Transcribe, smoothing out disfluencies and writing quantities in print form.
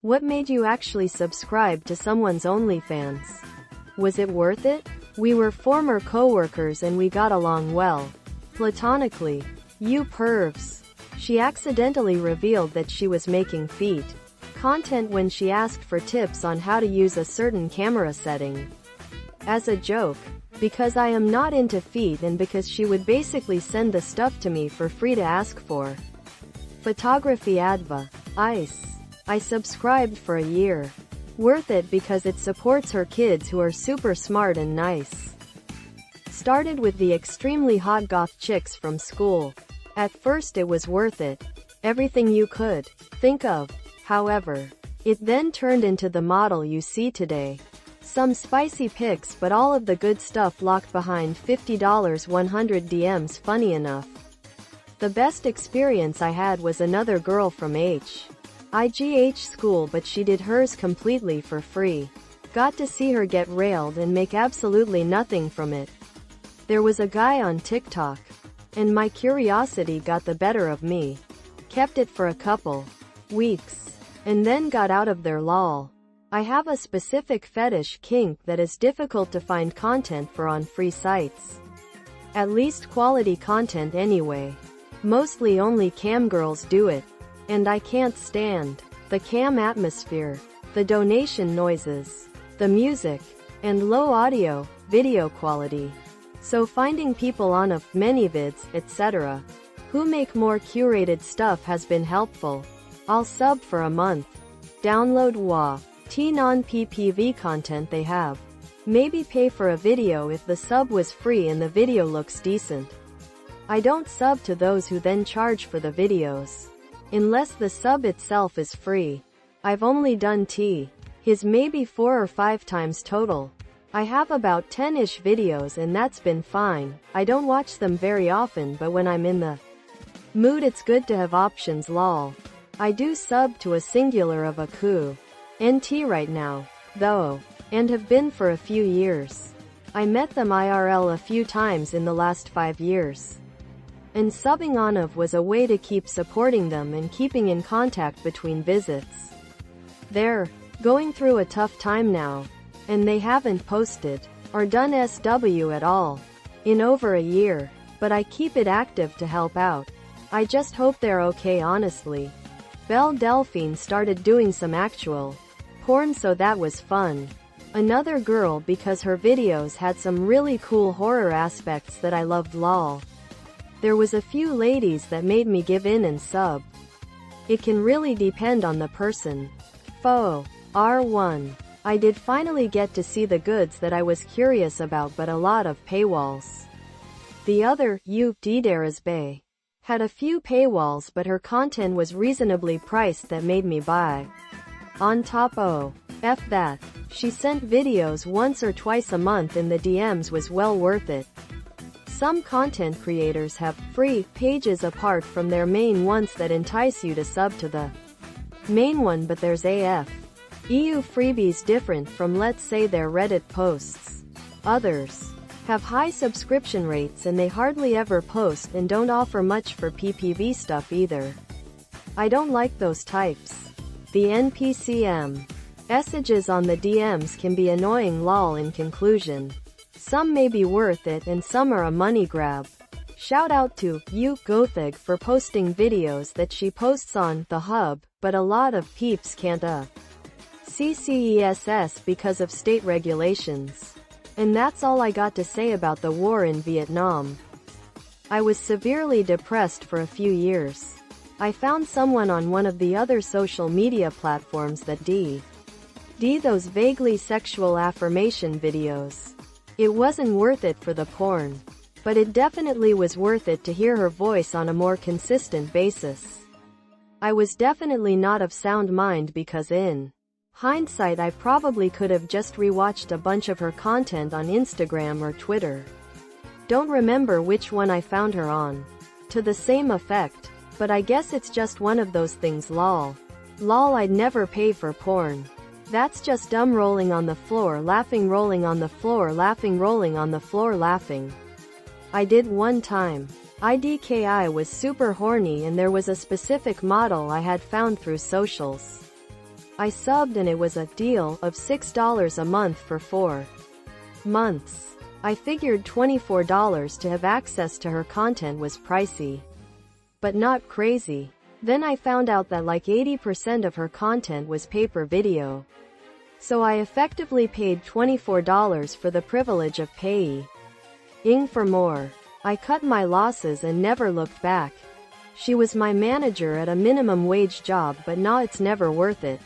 What made you actually subscribe to someone's OnlyFans? Was it worth it? We were former co-workers and we got along well. Platonically. You pervs. She accidentally revealed that she was making feet content when she asked for tips on how to use a certain camera setting. As a joke, because I am not into feet and because she would basically send the stuff to me for free to ask for. Photography adva. Ice. I subscribed for a year. Worth it because it supports her kids who are super smart and nice. Started with the extremely hot goth chicks from school. At first it was worth it. Everything you could think of. However, it then turned into the model you see today. Some spicy pics but all of the good stuff locked behind $50 100 DMs. Funny enough, the best experience I had was another girl from IGH school, but she did hers completely for free. Got to see her get railed and make absolutely nothing from it. There was a guy on TikTok, and my curiosity got the better of me. Kept it for a couple weeks, and then got out of there. Lol. I have a specific fetish kink that is difficult to find content for on free sites. At least quality content anyway. Mostly only cam girls do it. And I can't stand the cam atmosphere, the donation noises, the music, and low audio, video quality. So finding people on of ManyVids, etc., who make more curated stuff has been helpful. I'll sub for a month. Download WA.T non-PPV content they have. Maybe pay for a video if the sub was free and the video looks decent. I don't sub to those who then charge for the videos. Unless the sub itself is free. I've only done his maybe 4 or 5 times total. I have about 10-ish videos and that's been fine. I don't watch them very often, but when I'm in the mood it's good to have options. Lol. I do sub to a singular of a NT right now, though, and have been for a few years. I met them IRL a few times in the last 5 years. And subbing on of was a way to keep supporting them and keeping in contact between visits. They're going through a tough time now, and they haven't posted or done SW at all in over a year, but I keep it active to help out. I just hope they're okay, honestly. Belle Delphine started doing some actual porn, so that was fun. Another girl because her videos had some really cool horror aspects that I loved. Lol. There was a few ladies that made me give in and sub. It can really depend on the person. R1. I did finally get to see the goods that I was curious about, but a lot of paywalls. The other, Didera's Bay, had a few paywalls, but her content was reasonably priced that made me buy. On top F that. She sent videos once or twice a month and the DMs was well worth it. Some content creators have free pages apart from their main ones that entice you to sub to the main one, but there's EU freebies different from, let's say, their Reddit posts. Others have high subscription rates and they hardly ever post and don't offer much for PPV stuff either. I don't like those types. The NPCM messages on the DMs can be annoying. Lol. In conclusion, some may be worth it and some are a money grab. Shout out to Gothig for posting videos that she posts on the hub, but a lot of peeps can't CCESS because of state regulations. And that's all I got to say about the war in Vietnam. I was severely depressed for a few years. I found someone on one of the other social media platforms that did those vaguely sexual affirmation videos. It wasn't worth it for the porn, but it definitely was worth it to hear her voice on a more consistent basis. I was definitely not of sound mind because in hindsight I probably could have just rewatched a bunch of her content on Instagram or Twitter. Don't remember which one I found her on. To the same effect. But I guess it's just one of those things. Lol. I'd never pay for porn. That's just dumb. Rolling on the floor laughing, rolling on the floor laughing, rolling on the floor laughing. I did one time. IDKI was super horny and there was a specific model I had found through socials. I subbed and it was a deal of $6 a month for 4 months. I figured $24 to have access to her content was pricey, but not crazy. Then I found out that like 80% of her content was pay-per-video. So I effectively paid $24 for the privilege of paying for more. I cut my losses and never looked back. She was my manager at a minimum wage job, but nah, it's never worth it.